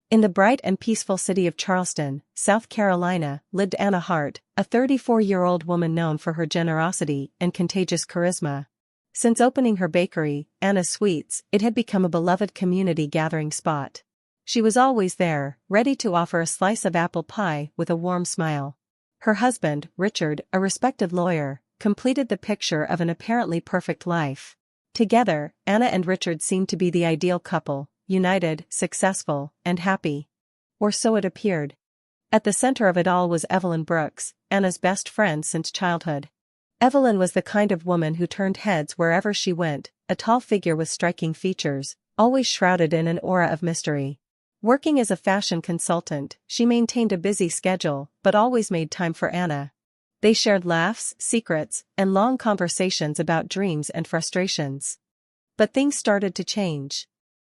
In the bright and peaceful city of Charleston, South Carolina, lived Anna Hart, a 34-year-old woman known for her generosity and contagious charisma. Since opening her bakery, Anna's Sweets, it had become a beloved community gathering spot. She was always there, ready to offer a slice of apple pie with a warm smile. Her husband, Richard, a respected lawyer, completed the picture of an apparently perfect life. Together, Anna and Richard seemed to be the ideal couple, united, successful, and happy. Or so it appeared. At the center of it all was Evelyn Brooks, Anna's best friend since childhood. Evelyn was the kind of woman who turned heads wherever she went, a tall figure with striking features, always shrouded in an aura of mystery. Working as a fashion consultant, she maintained a busy schedule but always made time for Anna. They shared laughs, secrets, and long conversations about dreams and frustrations. But things started to change.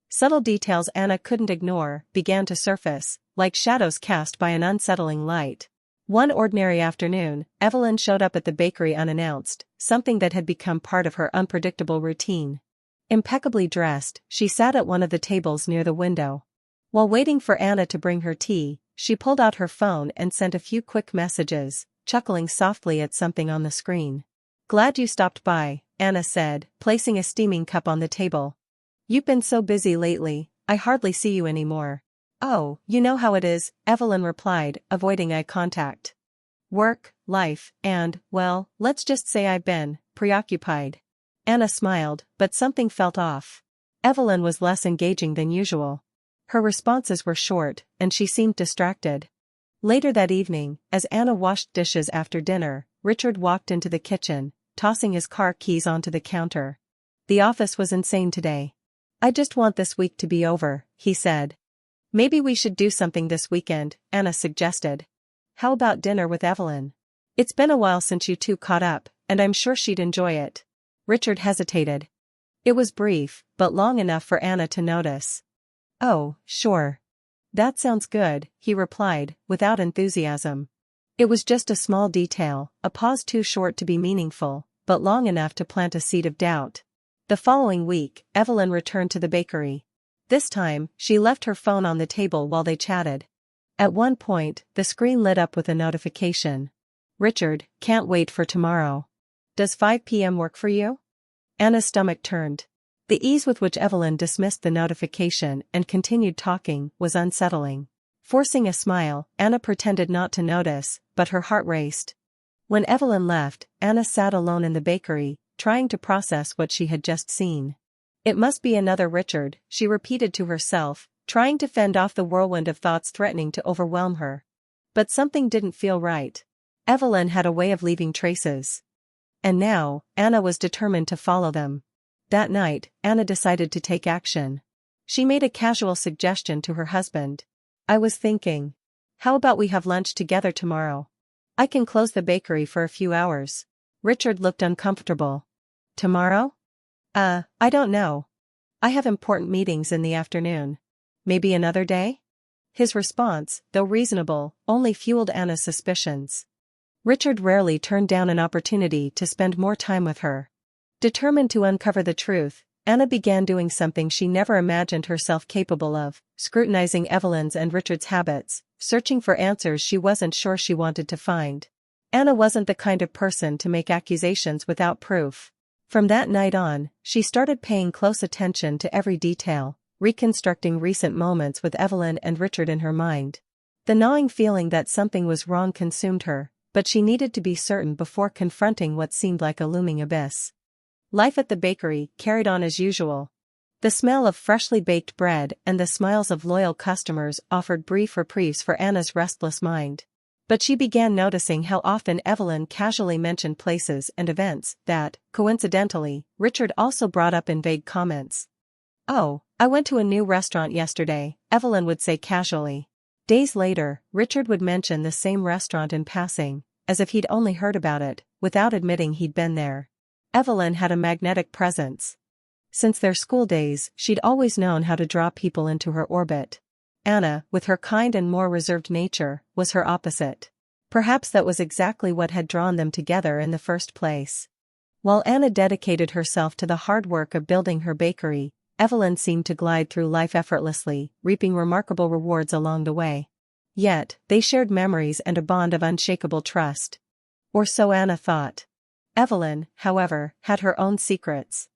Subtle details Anna couldn't ignore began to surface, like shadows cast by an unsettling light. One ordinary afternoon, Evelyn showed up at the bakery unannounced, something that had become part of her unpredictable routine. Impeccably dressed, she sat at one of the tables near the window. While waiting for Anna to bring her tea, she pulled out her phone and sent a few quick messages, chuckling softly at something on the screen. "Glad you stopped by," Anna said, placing a steaming cup on the table. "You've been so busy lately, I hardly see you anymore." "Oh, you know how it is," Evelyn replied, avoiding eye contact. "Work, life, and, well, let's just say I've been preoccupied." Anna smiled, but something felt off. Evelyn was less engaging than usual. Her responses were short, and she seemed distracted. Later that evening, as Anna washed dishes after dinner, Richard walked into the kitchen, tossing his car keys onto the counter. "The office was insane today. I just want this week to be over," he said. "Maybe we should do something this weekend," Anna suggested. "How about dinner with Evelyn? It's been a while since you two caught up, and I'm sure she'd enjoy it." Richard hesitated. It was brief, but long enough for Anna to notice. "Oh, sure. That sounds good," he replied, without enthusiasm. It was just a small detail, a pause too short to be meaningful, but long enough to plant a seed of doubt. The following week, Evelyn returned to the bakery. This time, she left her phone on the table while they chatted. At one point, the screen lit up with a notification. "Richard, can't wait for tomorrow. Does 5 p.m. work for you?" Anna's stomach turned. The ease with which Evelyn dismissed the notification and continued talking was unsettling. Forcing a smile, Anna pretended not to notice, but her heart raced. When Evelyn left, Anna sat alone in the bakery, trying to process what she had just seen. "It must be another Richard," she repeated to herself, trying to fend off the whirlwind of thoughts threatening to overwhelm her. But something didn't feel right. Evelyn had a way of leaving traces. And now, Anna was determined to follow them. That night, Anna decided to take action. She made a casual suggestion to her husband. "I was thinking. How about we have lunch together tomorrow? I can close the bakery for a few hours." Richard looked uncomfortable. "Tomorrow? I don't know. I have important meetings in the afternoon. Maybe another day?" His response, though reasonable, only fueled Anna's suspicions. Richard rarely turned down an opportunity to spend more time with her. Determined to uncover the truth, Anna began doing something she never imagined herself capable of, scrutinizing Evelyn's and Richard's habits, searching for answers she wasn't sure she wanted to find. Anna wasn't the kind of person to make accusations without proof. From that night on, she started paying close attention to every detail, reconstructing recent moments with Evelyn and Richard in her mind. The gnawing feeling that something was wrong consumed her, but she needed to be certain before confronting what seemed like a looming abyss. Life at the bakery carried on as usual. The smell of freshly baked bread and the smiles of loyal customers offered brief reprieves for Anna's restless mind. But she began noticing how often Evelyn casually mentioned places and events that, coincidentally, Richard also brought up in vague comments. "Oh, I went to a new restaurant yesterday," Evelyn would say casually. Days later, Richard would mention the same restaurant in passing, as if he'd only heard about it, without admitting he'd been there. Evelyn had a magnetic presence. Since their school days, she'd always known how to draw people into her orbit. Anna, with her kind and more reserved nature, was her opposite. Perhaps that was exactly what had drawn them together in the first place. While Anna dedicated herself to the hard work of building her bakery, Evelyn seemed to glide through life effortlessly, reaping remarkable rewards along the way. Yet, they shared memories and a bond of unshakable trust. Or so Anna thought. Evelyn, however, had her own secrets.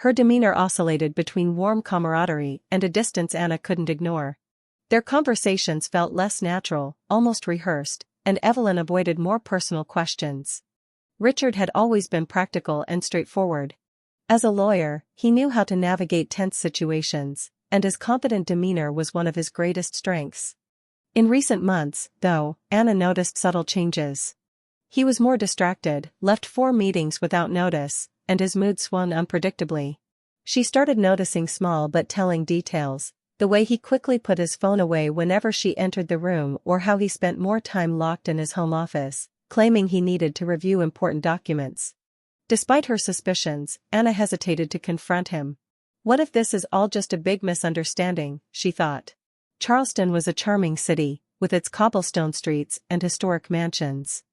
Her demeanor oscillated between warm camaraderie and a distance Anna couldn't ignore. Their conversations felt less natural, almost rehearsed, and Evelyn avoided more personal questions. Richard had always been practical and straightforward. As a lawyer, he knew how to navigate tense situations, and his confident demeanor was one of his greatest strengths. In recent months, though, Anna noticed subtle changes. He was more distracted, left 4 meetings without notice, and his mood swung unpredictably. She started noticing small but telling details, the way he quickly put his phone away whenever she entered the room or how he spent more time locked in his home office, claiming he needed to review important documents. Despite her suspicions, Anna hesitated to confront him. What if this is all just a big misunderstanding, she thought. Charleston was a charming city, with its cobblestone streets and historic mansions.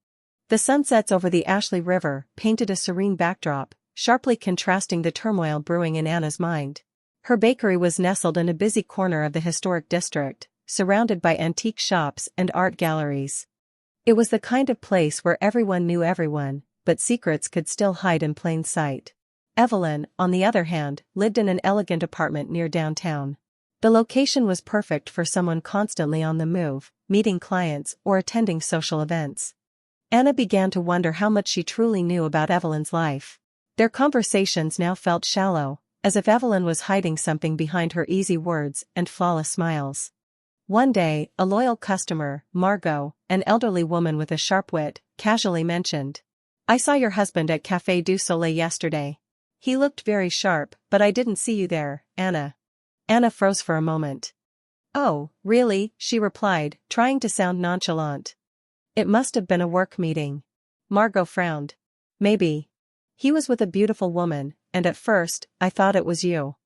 The sunsets over the Ashley River painted a serene backdrop, sharply contrasting the turmoil brewing in Anna's mind. Her bakery was nestled in a busy corner of the historic district, surrounded by antique shops and art galleries. It was the kind of place where everyone knew everyone, but secrets could still hide in plain sight. Evelyn, on the other hand, lived in an elegant apartment near downtown. The location was perfect for someone constantly on the move, meeting clients or attending social events. Anna began to wonder how much she truly knew about Evelyn's life. Their conversations now felt shallow, as if Evelyn was hiding something behind her easy words and flawless smiles. One day, a loyal customer, Margot, an elderly woman with a sharp wit, casually mentioned, "I saw your husband at Café du Soleil yesterday. He looked very sharp, but I didn't see you there, Anna." Anna froze for a moment. "Oh, really?" she replied, trying to sound nonchalant. "It must have been a work meeting." Margot frowned. "Maybe. He was with a beautiful woman, and at first, I thought it was you.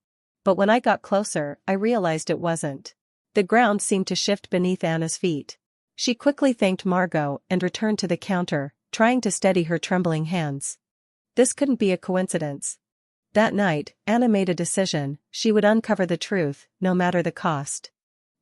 But when I got closer, I realized it wasn't." The ground seemed to shift beneath Anna's feet. She quickly thanked Margot and returned to the counter, trying to steady her trembling hands. This couldn't be a coincidence. That night, Anna made a decision: she would uncover the truth, no matter the cost.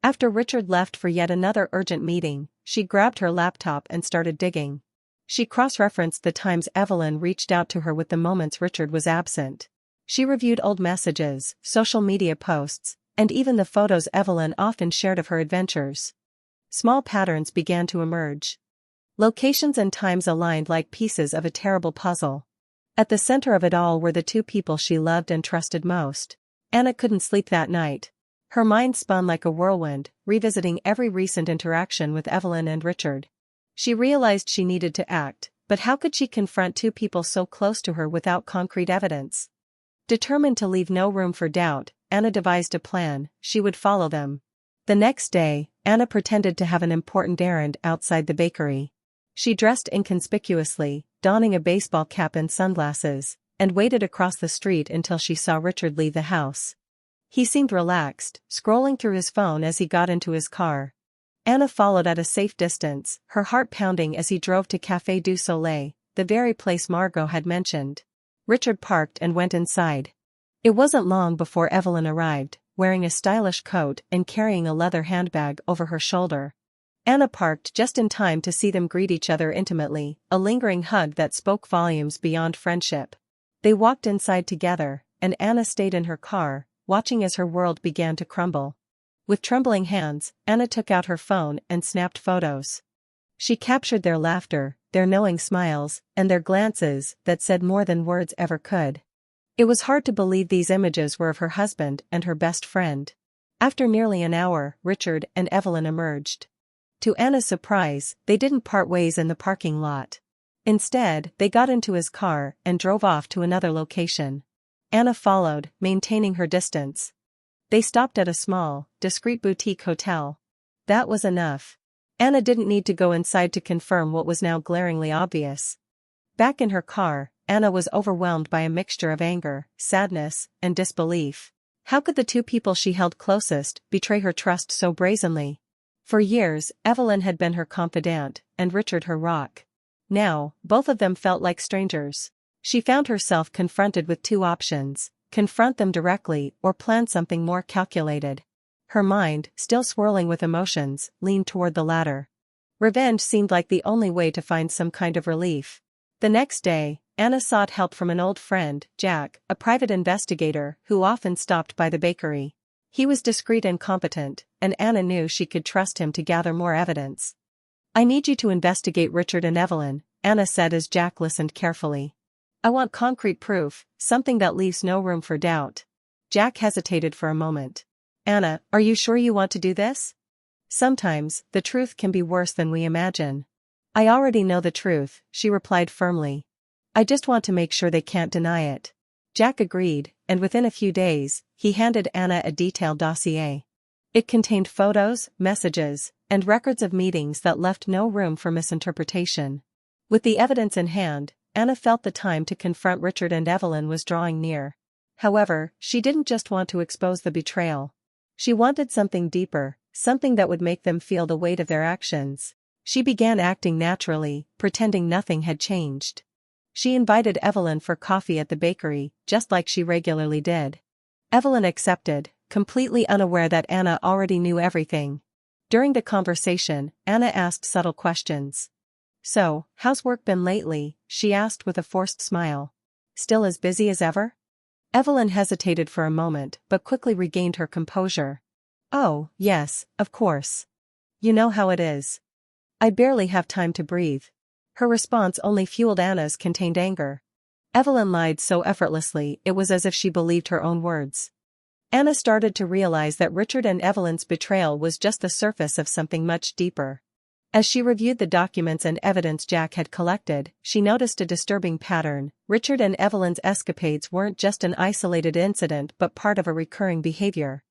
After Richard left for yet another urgent meeting, she grabbed her laptop and started digging. She cross-referenced the times Evelyn reached out to her with the moments Richard was absent. She reviewed old messages, social media posts, and even the photos Evelyn often shared of her adventures. Small patterns began to emerge. Locations and times aligned like pieces of a terrible puzzle. At the center of it all were the 2 people she loved and trusted most. Anna couldn't sleep that night. Her mind spun like a whirlwind, revisiting every recent interaction with Evelyn and Richard. She realized she needed to act, but how could she confront 2 people so close to her without concrete evidence? Determined to leave no room for doubt, Anna devised a plan: she would follow them. The next day, Anna pretended to have an important errand outside the bakery. She dressed inconspicuously, donning a baseball cap and sunglasses, and waited across the street until she saw Richard leave the house. He seemed relaxed, scrolling through his phone as he got into his car. Anna followed at a safe distance, her heart pounding as he drove to Café du Soleil, the very place Margot had mentioned. Richard parked and went inside. It wasn't long before Evelyn arrived, wearing a stylish coat and carrying a leather handbag over her shoulder. Anna parked just in time to see them greet each other intimately, a lingering hug that spoke volumes beyond friendship. They walked inside together, and Anna stayed in her car, watching as her world began to crumble. With trembling hands, Anna took out her phone and snapped photos. She captured their laughter, their knowing smiles, and their glances that said more than words ever could. It was hard to believe these images were of her husband and her best friend. After nearly an hour, Richard and Evelyn emerged. To Anna's surprise, they didn't part ways in the parking lot. Instead, they got into his car and drove off to another location. Anna followed, maintaining her distance. They stopped at a small, discreet boutique hotel. That was enough. Anna didn't need to go inside to confirm what was now glaringly obvious. Back in her car, Anna was overwhelmed by a mixture of anger, sadness, and disbelief. How could the 2 people she held closest betray her trust so brazenly? For years, Evelyn had been her confidant, and Richard her rock. Now, both of them felt like strangers. She found herself confronted with 2 options: confront them directly, or plan something more calculated. Her mind, still swirling with emotions, leaned toward the latter. Revenge seemed like the only way to find some kind of relief. The next day, Anna sought help from an old friend, Jack, a private investigator who often stopped by the bakery. He was discreet and competent, and Anna knew she could trust him to gather more evidence. "I need you to investigate Richard and Evelyn," Anna said as Jack listened carefully. "I want concrete proof, something that leaves no room for doubt." Jack hesitated for a moment. "Anna, are you sure you want to do this? Sometimes, the truth can be worse than we imagine." "I already know the truth," she replied firmly. "I just want to make sure they can't deny it." Jack agreed, and within a few days, he handed Anna a detailed dossier. It contained photos, messages, and records of meetings that left no room for misinterpretation. With the evidence in hand, Anna felt the time to confront Richard and Evelyn was drawing near. However, she didn't just want to expose the betrayal. She wanted something deeper, something that would make them feel the weight of their actions. She began acting naturally, pretending nothing had changed. She invited Evelyn for coffee at the bakery, just like she regularly did. Evelyn accepted, completely unaware that Anna already knew everything. During the conversation, Anna asked subtle questions. "So, how's work been lately?" she asked with a forced smile. "Still as busy as ever?" Evelyn hesitated for a moment but quickly regained her composure. "Oh, yes, of course. You know how it is. I barely have time to breathe." Her response only fueled Anna's contained anger. Evelyn lied so effortlessly it was as if she believed her own words. Anna started to realize that Richard and Evelyn's betrayal was just the surface of something much deeper. As she reviewed the documents and evidence Jack had collected, she noticed a disturbing pattern. Richard and Evelyn's escapades weren't just an isolated incident but part of a recurring behavior.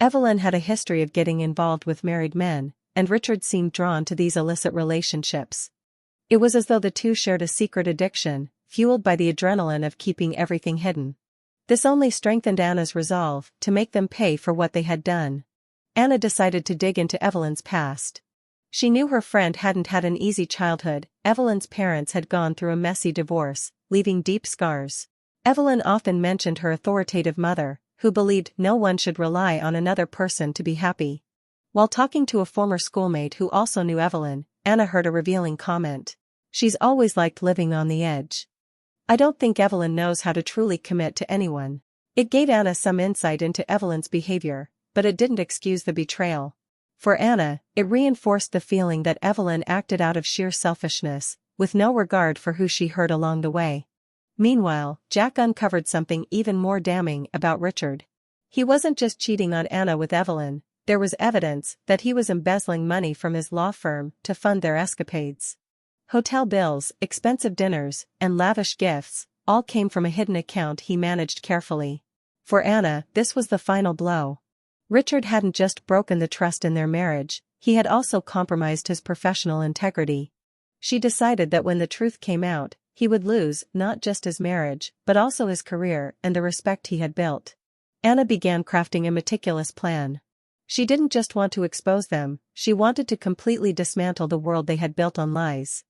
Evelyn had a history of getting involved with married men, and Richard seemed drawn to these illicit relationships. It was as though the two shared a secret addiction, fueled by the adrenaline of keeping everything hidden. This only strengthened Anna's resolve to make them pay for what they had done. Anna decided to dig into Evelyn's past. She knew her friend hadn't had an easy childhood. Evelyn's parents had gone through a messy divorce, leaving deep scars. Evelyn often mentioned her authoritative mother, who believed no one should rely on another person to be happy. While talking to a former schoolmate who also knew Evelyn, Anna heard a revealing comment. "She's always liked living on the edge. I don't think Evelyn knows how to truly commit to anyone." It gave Anna some insight into Evelyn's behavior, but it didn't excuse the betrayal. For Anna, it reinforced the feeling that Evelyn acted out of sheer selfishness, with no regard for who she hurt along the way. Meanwhile, Jack uncovered something even more damning about Richard. He wasn't just cheating on Anna with Evelyn, there was evidence that he was embezzling money from his law firm to fund their escapades. Hotel bills, expensive dinners, and lavish gifts, all came from a hidden account he managed carefully. For Anna, this was the final blow. Richard hadn't just broken the trust in their marriage, he had also compromised his professional integrity. She decided that when the truth came out, he would lose not just his marriage, but also his career and the respect he had built. Anna began crafting a meticulous plan. She didn't just want to expose them, she wanted to completely dismantle the world they had built on lies.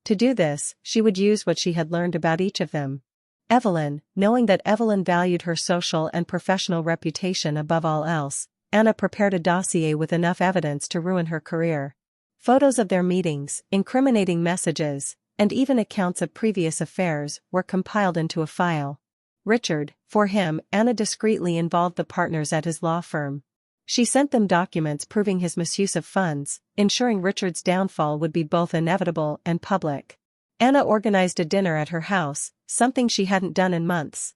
To do this, she would use what she had learned about each of them. Evelyn, knowing that Evelyn valued her social and professional reputation above all else, Anna prepared a dossier with enough evidence to ruin her career. Photos of their meetings, incriminating messages, and even accounts of previous affairs were compiled into a file. Richard, for him, Anna discreetly involved the partners at his law firm. She sent them documents proving his misuse of funds, ensuring Richard's downfall would be both inevitable and public. Anna organized a dinner at her house, something she hadn't done in months.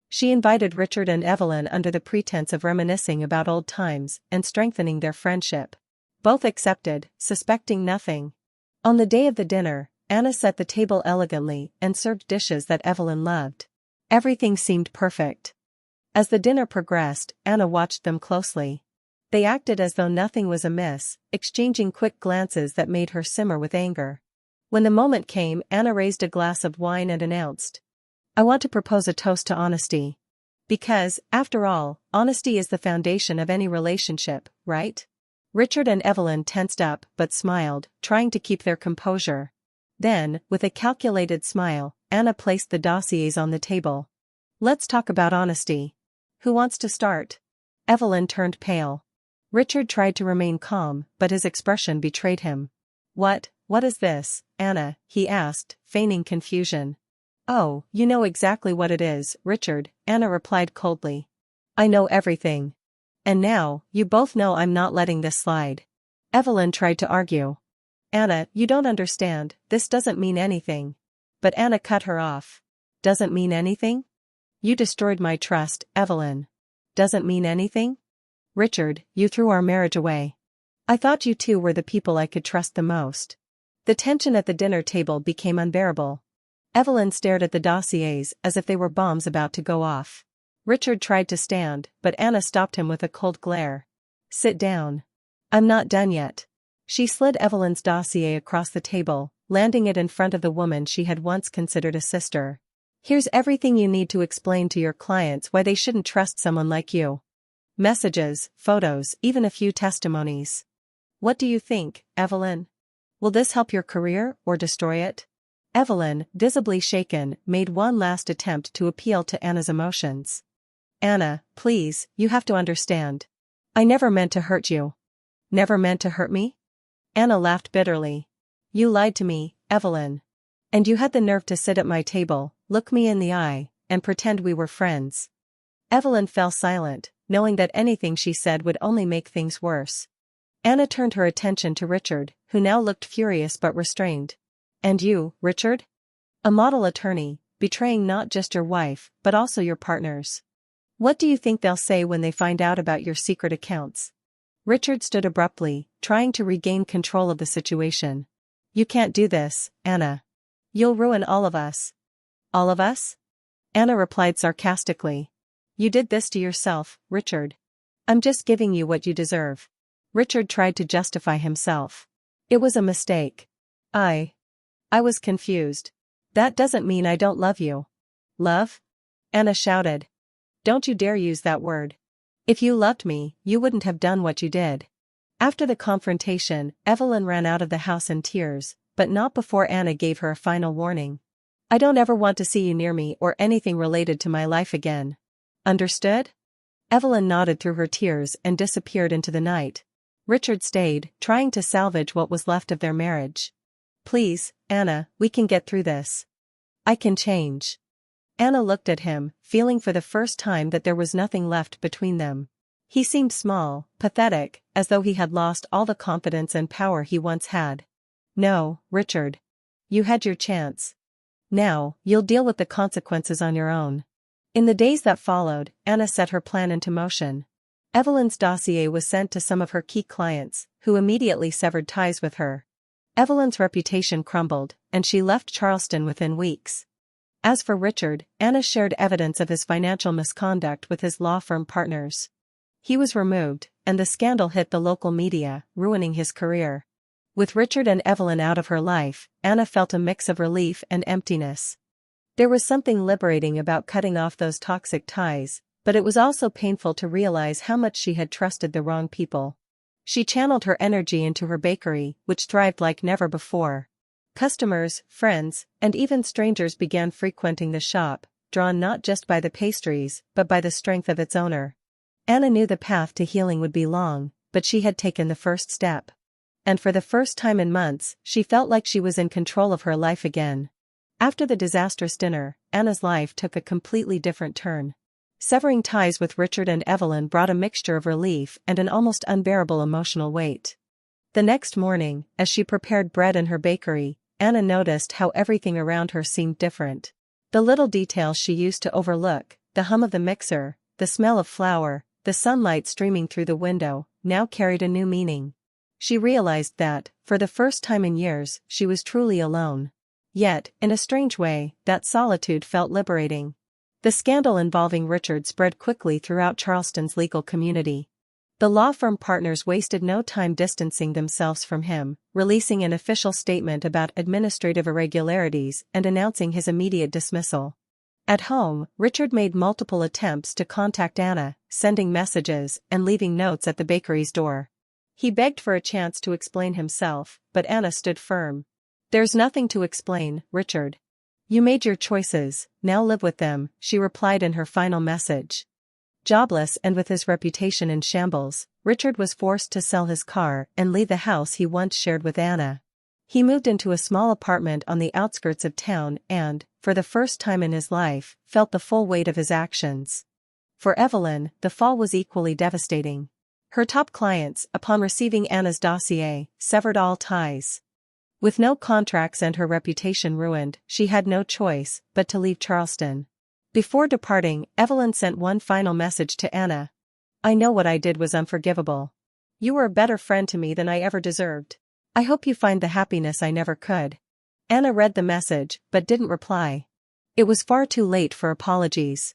She invited Richard and Evelyn under the pretense of reminiscing about old times and strengthening their friendship. Both accepted, suspecting nothing. On the day of the dinner, Anna set the table elegantly and served dishes that Evelyn loved. Everything seemed perfect. As the dinner progressed, Anna watched them closely. They acted as though nothing was amiss, exchanging quick glances that made her simmer with anger. When the moment came, Anna raised a glass of wine and announced, "I want to propose a toast to honesty. Because, after all, honesty is the foundation of any relationship, right?" Richard and Evelyn tensed up but smiled, trying to keep their composure. Then, with a calculated smile, Anna placed the dossiers on the table. Let's talk about honesty. Who wants to start? Evelyn turned pale. Richard tried to remain calm, but his expression betrayed him. What is this, Anna? He asked, feigning confusion. Oh, you know exactly what it is, Richard, Anna replied coldly. I know everything. And now, you both know I'm not letting this slide. Evelyn tried to argue. Anna, you don't understand, this doesn't mean anything. But Anna cut her off. Doesn't mean anything? You destroyed my trust, Evelyn. Doesn't mean anything? Richard, you threw our marriage away. I thought you two were the people I could trust the most. The tension at the dinner table became unbearable. Evelyn stared at the dossiers as if they were bombs about to go off. Richard tried to stand, but Anna stopped him with a cold glare. Sit down. I'm not done yet. She slid Evelyn's dossier across the table, landing it in front of the woman she had once considered a sister. Here's everything you need to explain to your clients why they shouldn't trust someone like you. Messages, photos, even a few testimonies. What do you think, Evelyn? Will this help your career or destroy it? Evelyn, visibly shaken, made one last attempt to appeal to Anna's emotions. Anna, please, you have to understand. I never meant to hurt you. Never meant to hurt me? Anna laughed bitterly. You lied to me, Evelyn. And you had the nerve to sit at my table, look me in the eye, and pretend we were friends. Evelyn fell silent, knowing that anything she said would only make things worse. Anna turned her attention to Richard, who now looked furious but restrained. And you, Richard? A model attorney, betraying not just your wife, but also your partners. What do you think they'll say when they find out about your secret accounts? Richard stood abruptly, trying to regain control of the situation. You can't do this, Anna. You'll ruin all of us. All of us? Anna replied sarcastically. You did this to yourself, Richard. I'm just giving you what you deserve. Richard tried to justify himself. It was a mistake. I was confused. That doesn't mean I don't love you. Love? Anna shouted. Don't you dare use that word. If you loved me, you wouldn't have done what you did. After the confrontation, Evelyn ran out of the house in tears, but not before Anna gave her a final warning. I don't ever want to see you near me or anything related to my life again. Understood? Evelyn nodded through her tears and disappeared into the night. Richard stayed, trying to salvage what was left of their marriage. Please, Anna, we can get through this. I can change. Anna looked at him, feeling for the first time that there was nothing left between them. He seemed small, pathetic, as though he had lost all the confidence and power he once had. No, Richard. You had your chance. Now, you'll deal with the consequences on your own. In the days that followed, Anna set her plan into motion. Evelyn's dossier was sent to some of her key clients, who immediately severed ties with her. Evelyn's reputation crumbled, and she left Charleston within weeks. As for Richard, Anna shared evidence of his financial misconduct with his law firm partners. He was removed, and the scandal hit the local media, ruining his career. With Richard and Evelyn out of her life, Anna felt a mix of relief and emptiness. There was something liberating about cutting off those toxic ties, but it was also painful to realize how much she had trusted the wrong people. She channeled her energy into her bakery, which thrived like never before. Customers, friends, and even strangers began frequenting the shop, drawn not just by the pastries, but by the strength of its owner. Anna knew the path to healing would be long, but she had taken the first step. And for the first time in months, she felt like she was in control of her life again. After the disastrous dinner, Anna's life took a completely different turn. Severing ties with Richard and Evelyn brought a mixture of relief and an almost unbearable emotional weight. The next morning, as she prepared bread in her bakery, Anna noticed how everything around her seemed different. The little details she used to overlook, the hum of the mixer, the smell of flour, the sunlight streaming through the window, now carried a new meaning. She realized that, for the first time in years, she was truly alone. Yet, in a strange way, that solitude felt liberating. The scandal involving Richard spread quickly throughout Charleston's legal community. The law firm partners wasted no time distancing themselves from him, releasing an official statement about administrative irregularities and announcing his immediate dismissal. At home, Richard made multiple attempts to contact Anna, sending messages and leaving notes at the bakery's door. He begged for a chance to explain himself, but Anna stood firm. There's nothing to explain, Richard. You made your choices, now live with them, she replied in her final message. Jobless and with his reputation in shambles, Richard was forced to sell his car and leave the house he once shared with Anna. He moved into a small apartment on the outskirts of town and, for the first time in his life, felt the full weight of his actions. For Evelyn, the fall was equally devastating. Her top clients, upon receiving Anna's dossier, severed all ties. With no contracts and her reputation ruined, she had no choice but to leave Charleston. Before departing, Evelyn sent one final message to Anna. I know what I did was unforgivable. You were a better friend to me than I ever deserved. I hope you find the happiness I never could. Anna read the message, but didn't reply. It was far too late for apologies.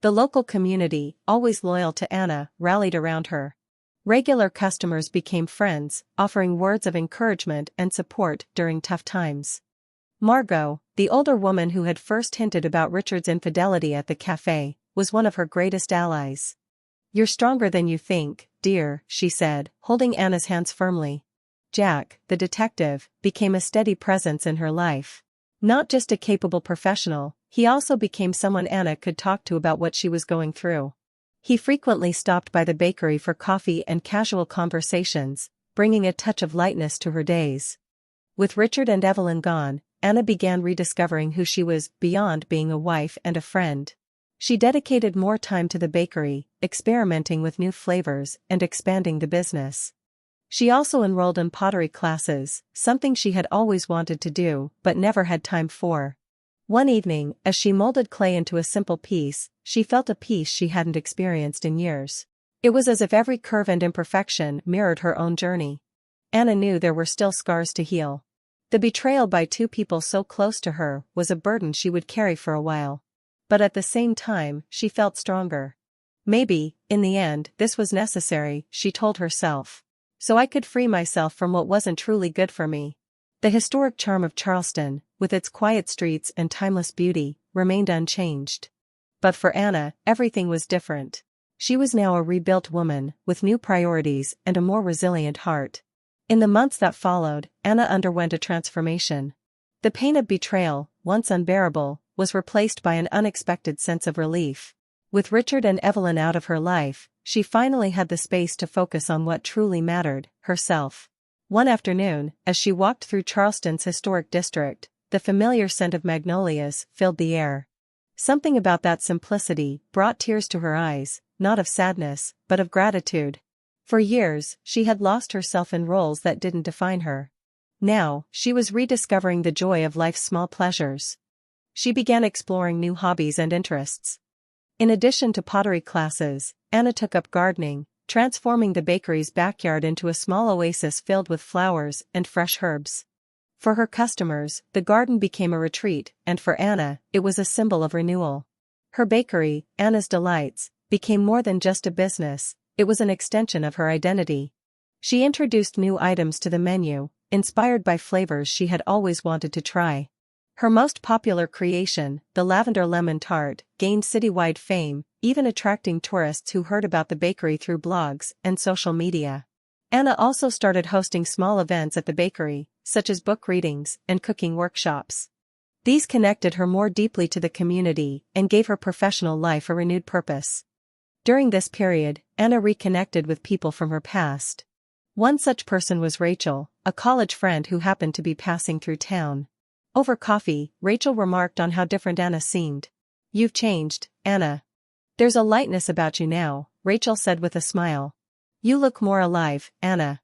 The local community, always loyal to Anna, rallied around her. Regular customers became friends, offering words of encouragement and support during tough times. Margot, the older woman who had first hinted about Richard's infidelity at the cafe, was one of her greatest allies. You're stronger than you think, dear, she said, holding Anna's hands firmly. Jack, the detective, became a steady presence in her life. Not just a capable professional, he also became someone Anna could talk to about what she was going through. He frequently stopped by the bakery for coffee and casual conversations, bringing a touch of lightness to her days. With Richard and Evelyn gone, Anna began rediscovering who she was beyond being a wife and a friend. She dedicated more time to the bakery, experimenting with new flavors and expanding the business. She also enrolled in pottery classes, something she had always wanted to do but never had time for. One evening, as she molded clay into a simple piece, she felt a peace she hadn't experienced in years. It was as if every curve and imperfection mirrored her own journey. Anna knew there were still scars to heal. The betrayal by two people so close to her was a burden she would carry for a while. But at the same time, she felt stronger. Maybe, in the end, this was necessary, she told herself. So I could free myself from what wasn't truly good for me. The historic charm of Charleston, with its quiet streets and timeless beauty, remained unchanged. But for Anna, everything was different. She was now a rebuilt woman, with new priorities and a more resilient heart. In the months that followed, Anna underwent a transformation. The pain of betrayal, once unbearable, was replaced by an unexpected sense of relief. With Richard and Evelyn out of her life, she finally had the space to focus on what truly mattered, herself. One afternoon, as she walked through Charleston's historic district, the familiar scent of magnolias filled the air. Something about that simplicity brought tears to her eyes, not of sadness, but of gratitude. For years, she had lost herself in roles that didn't define her. Now, she was rediscovering the joy of life's small pleasures. She began exploring new hobbies and interests. In addition to pottery classes, Anna took up gardening, transforming the bakery's backyard into a small oasis filled with flowers and fresh herbs. For her customers, the garden became a retreat, and for Anna, it was a symbol of renewal. Her bakery, Anna's Delights, became more than just a business, it was an extension of her identity. She introduced new items to the menu, inspired by flavors she had always wanted to try. Her most popular creation, the lavender lemon tart, gained citywide fame, even attracting tourists who heard about the bakery through blogs and social media. Anna also started hosting small events at the bakery, such as book readings and cooking workshops. These connected her more deeply to the community and gave her professional life a renewed purpose. During this period, Anna reconnected with people from her past. One such person was Rachel, a college friend who happened to be passing through town. Over coffee, Rachel remarked on how different Anna seemed. "You've changed, Anna. There's a lightness about you now," Rachel said with a smile. "You look more alive, Anna.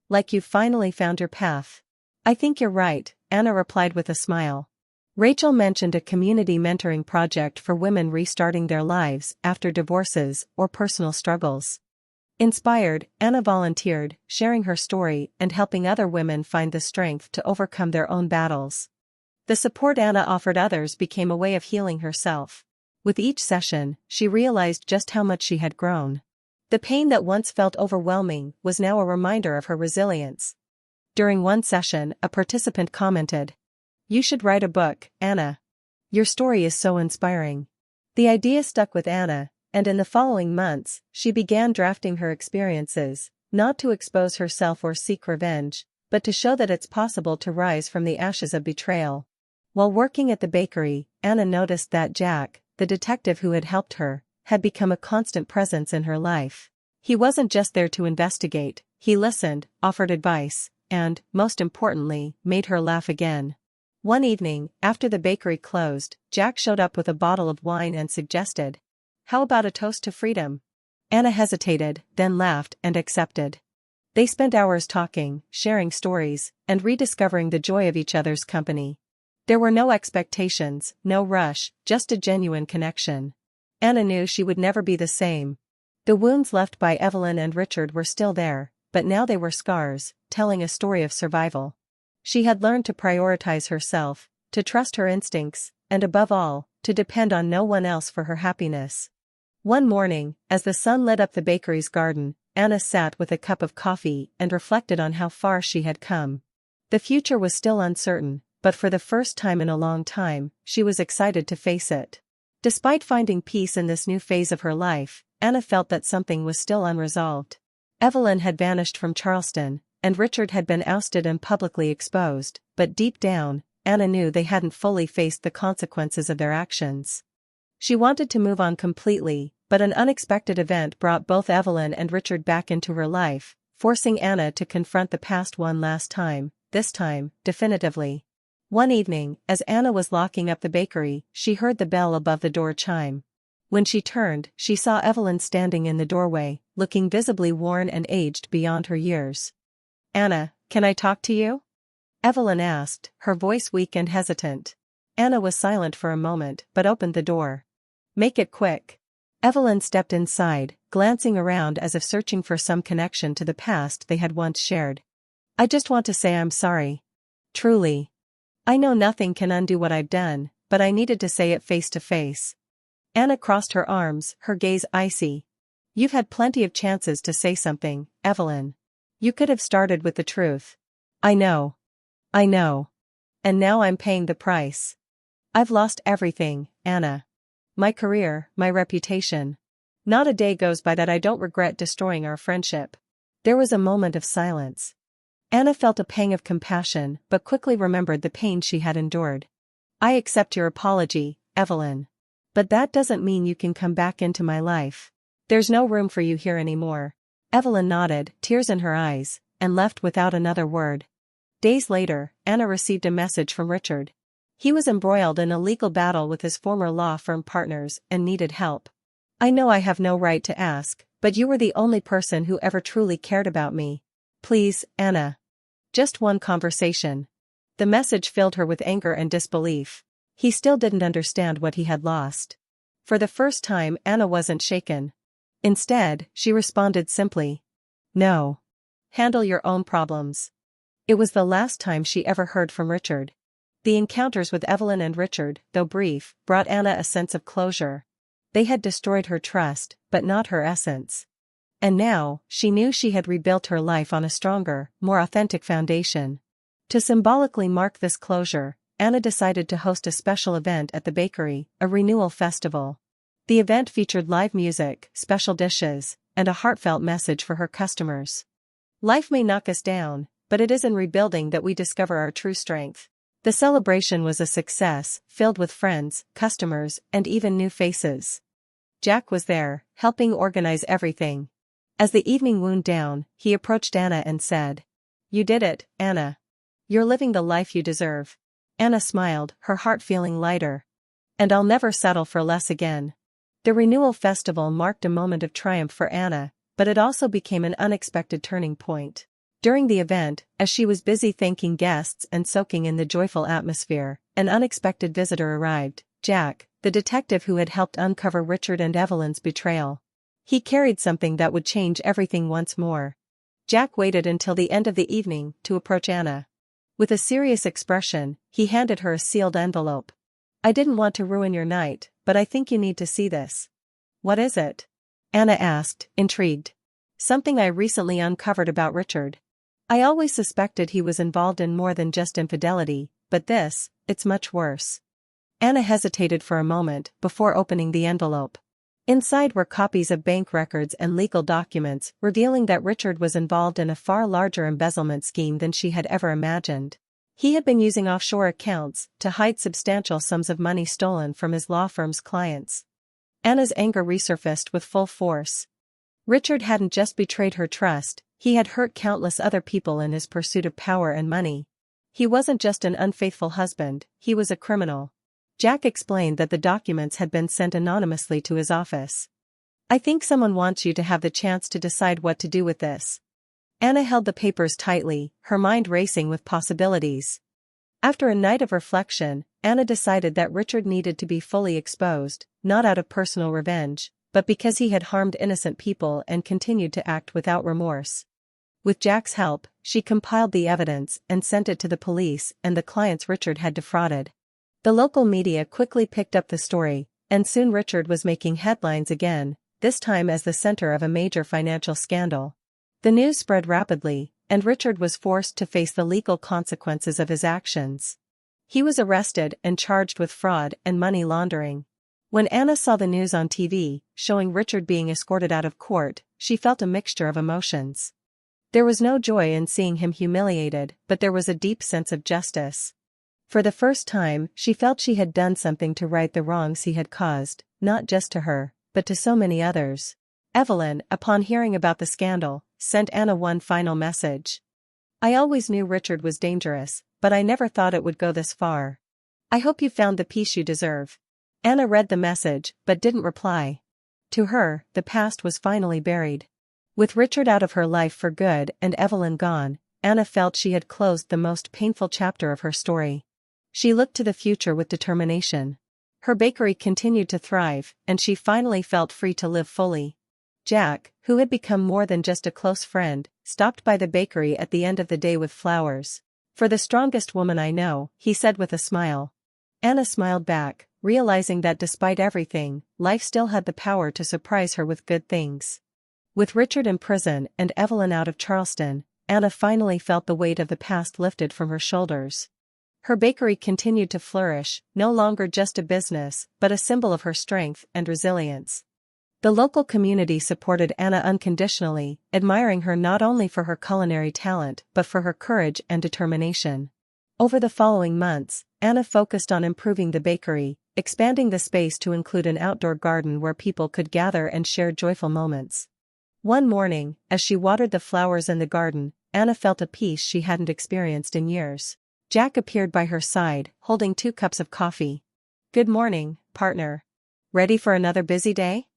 Like you've finally found your path." "I think you're right," Anna replied with a smile. Rachel mentioned a community mentoring project for women restarting their lives after divorces or personal struggles. Inspired, Anna volunteered, sharing her story and helping other women find the strength to overcome their own battles. The support Anna offered others became a way of healing herself. With each session, she realized just how much she had grown. The pain that once felt overwhelming was now a reminder of her resilience. During one session, a participant commented, "You should write a book, Anna. Your story is so inspiring." The idea stuck with Anna, and in the following months, she began drafting her experiences, not to expose herself or seek revenge, but to show that it's possible to rise from the ashes of betrayal. While working at the bakery, Anna noticed that Jack, the detective who had helped her, had become a constant presence in her life. He wasn't just there to investigate, he listened, offered advice, and, most importantly, made her laugh again. One evening, after the bakery closed, Jack showed up with a bottle of wine and suggested, "How about a toast to freedom?" Anna hesitated, then laughed and accepted. They spent hours talking, sharing stories, and rediscovering the joy of each other's company. There were no expectations, no rush, just a genuine connection. Anna knew she would never be the same. The wounds left by Evelyn and Richard were still there, but now they were scars, telling a story of survival. She had learned to prioritize herself, to trust her instincts, and above all, to depend on no one else for her happiness. One morning, as the sun lit up the bakery's garden, Anna sat with a cup of coffee and reflected on how far she had come. The future was still uncertain, but for the first time in a long time, she was excited to face it. Despite finding peace in this new phase of her life, Anna felt that something was still unresolved. Evelyn had vanished from Charleston, and Richard had been ousted and publicly exposed, but deep down, Anna knew they hadn't fully faced the consequences of their actions. She wanted to move on completely, but an unexpected event brought both Evelyn and Richard back into her life, forcing Anna to confront the past one last time, this time, definitively. One evening, as Anna was locking up the bakery, she heard the bell above the door chime. When she turned, she saw Evelyn standing in the doorway, looking visibly worn and aged beyond her years. "Anna, can I talk to you?" Evelyn asked, her voice weak and hesitant. Anna was silent for a moment, but opened the door. "Make it quick." Evelyn stepped inside, glancing around as if searching for some connection to the past they had once shared. "I just want to say I'm sorry. Truly. I know nothing can undo what I've done, but I needed to say it face to face." Anna crossed her arms, her gaze icy. "You've had plenty of chances to say something, Evelyn. You could have started with the truth." "I know. I know. And now I'm paying the price. I've lost everything, Anna. My career, my reputation. Not a day goes by that I don't regret destroying our friendship." There was a moment of silence. Anna felt a pang of compassion, but quickly remembered the pain she had endured. "I accept your apology, Evelyn. But that doesn't mean you can come back into my life. There's no room for you here anymore." Evelyn nodded, tears in her eyes, and left without another word. Days later, Anna received a message from Richard. He was embroiled in a legal battle with his former law firm partners and needed help. "I know I have no right to ask, but you were the only person who ever truly cared about me. Please, Anna. Just one conversation." The message filled her with anger and disbelief. He still didn't understand what he had lost. For the first time, Anna wasn't shaken. Instead, she responded simply. "No. Handle your own problems." It was the last time she ever heard from Richard. The encounters with Evelyn and Richard, though brief, brought Anna a sense of closure. They had destroyed her trust, but not her essence. And now, she knew she had rebuilt her life on a stronger, more authentic foundation. To symbolically mark this closure, Anna decided to host a special event at the bakery, a renewal festival. The event featured live music, special dishes, and a heartfelt message for her customers. "Life may knock us down, but it is in rebuilding that we discover our true strength." The celebration was a success, filled with friends, customers, and even new faces. Jack was there, helping organize everything. As the evening wound down, he approached Anna and said, "You did it, Anna. You're living the life you deserve." Anna smiled, her heart feeling lighter. "And I'll never settle for less again." The renewal festival marked a moment of triumph for Anna, but it also became an unexpected turning point. During the event, as she was busy thanking guests and soaking in the joyful atmosphere, an unexpected visitor arrived, Jack, the detective who had helped uncover Richard and Evelyn's betrayal. He carried something that would change everything once more. Jack waited until the end of the evening to approach Anna. With a serious expression, he handed her a sealed envelope. "I didn't want to ruin your night, but I think you need to see this." "What is it?" Anna asked, intrigued. "Something I recently uncovered about Richard. I always suspected he was involved in more than just infidelity, but this, it's much worse." Anna hesitated for a moment before opening the envelope. Inside were copies of bank records and legal documents revealing that Richard was involved in a far larger embezzlement scheme than she had ever imagined. He had been using offshore accounts to hide substantial sums of money stolen from his law firm's clients. Anna's anger resurfaced with full force. Richard hadn't just betrayed her trust, he had hurt countless other people in his pursuit of power and money. He wasn't just an unfaithful husband, he was a criminal. Jack explained that the documents had been sent anonymously to his office. "I think someone wants you to have the chance to decide what to do with this." Anna held the papers tightly, her mind racing with possibilities. After a night of reflection, Anna decided that Richard needed to be fully exposed, not out of personal revenge, but because he had harmed innocent people and continued to act without remorse. With Jack's help, she compiled the evidence and sent it to the police and the clients Richard had defrauded. The local media quickly picked up the story, and soon Richard was making headlines again, this time as the center of a major financial scandal. The news spread rapidly, and Richard was forced to face the legal consequences of his actions. He was arrested and charged with fraud and money laundering. When Anna saw the news on TV, showing Richard being escorted out of court, she felt a mixture of emotions. There was no joy in seeing him humiliated, but there was a deep sense of justice. For the first time, she felt she had done something to right the wrongs he had caused, not just to her, but to so many others. Evelyn, upon hearing about the scandal, sent Anna one final message. "I always knew Richard was dangerous, but I never thought it would go this far. I hope you found the peace you deserve." Anna read the message, but didn't reply. To her, the past was finally buried. With Richard out of her life for good and Evelyn gone, Anna felt she had closed the most painful chapter of her story. She looked to the future with determination. Her bakery continued to thrive, and she finally felt free to live fully. Jack, who had become more than just a close friend, stopped by the bakery at the end of the day with flowers. "For the strongest woman I know," he said with a smile. Anna smiled back, realizing that despite everything, life still had the power to surprise her with good things. With Richard in prison and Evelyn out of Charleston, Anna finally felt the weight of the past lifted from her shoulders. Her bakery continued to flourish, no longer just a business, but a symbol of her strength and resilience. The local community supported Anna unconditionally, admiring her not only for her culinary talent but for her courage and determination. Over the following months, Anna focused on improving the bakery, expanding the space to include an outdoor garden where people could gather and share joyful moments. One morning, as she watered the flowers in the garden, Anna felt a peace she hadn't experienced in years. Jack appeared by her side, holding 2 cups of coffee. "Good morning, partner. Ready for another busy day?"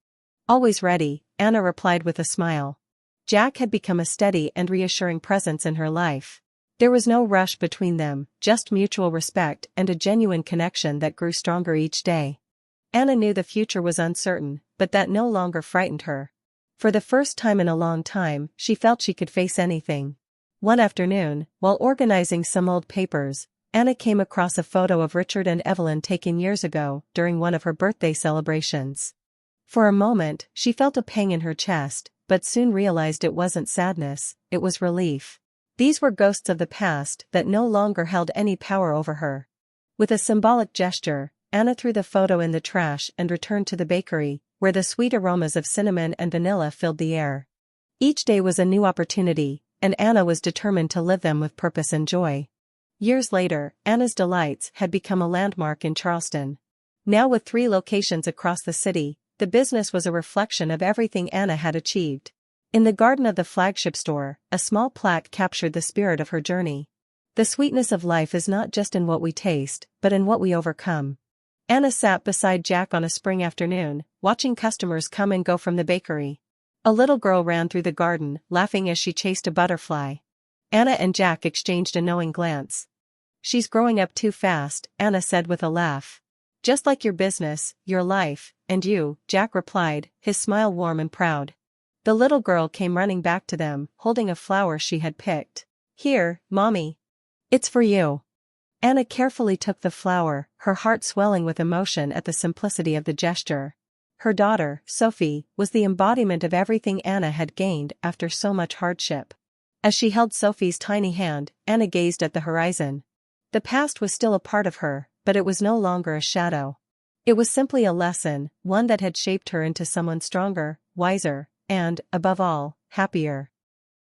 "Always ready," Anna replied with a smile. Jack had become a steady and reassuring presence in her life. There was no rush between them, just mutual respect and a genuine connection that grew stronger each day. Anna knew the future was uncertain, but that no longer frightened her. For the first time in a long time, she felt she could face anything. One afternoon, while organizing some old papers, Anna came across a photo of Richard and Evelyn taken years ago, during one of her birthday celebrations. For a moment, she felt a pang in her chest, but soon realized it wasn't sadness, it was relief. These were ghosts of the past that no longer held any power over her. With a symbolic gesture, Anna threw the photo in the trash and returned to the bakery, where the sweet aromas of cinnamon and vanilla filled the air. Each day was a new opportunity, and Anna was determined to live them with purpose and joy. Years later, Anna's Delights had become a landmark in Charleston. Now with 3 locations across the city, the business was a reflection of everything Anna had achieved. In the garden of the flagship store, a small plaque captured the spirit of her journey. "The sweetness of life is not just in what we taste, but in what we overcome." Anna sat beside Jack on a spring afternoon, watching customers come and go from the bakery. A little girl ran through the garden, laughing as she chased a butterfly. Anna and Jack exchanged a knowing glance. "She's growing up too fast," Anna said with a laugh. "Just like your business, your life, and you," Jack replied, his smile warm and proud. The little girl came running back to them, holding a flower she had picked. "Here, Mommy. It's for you." Anna carefully took the flower, her heart swelling with emotion at the simplicity of the gesture. Her daughter, Sophie, was the embodiment of everything Anna had gained after so much hardship. As she held Sophie's tiny hand, Anna gazed at the horizon. The past was still a part of her, but it was no longer a shadow. It was simply a lesson, one that had shaped her into someone stronger, wiser, and, above all, happier.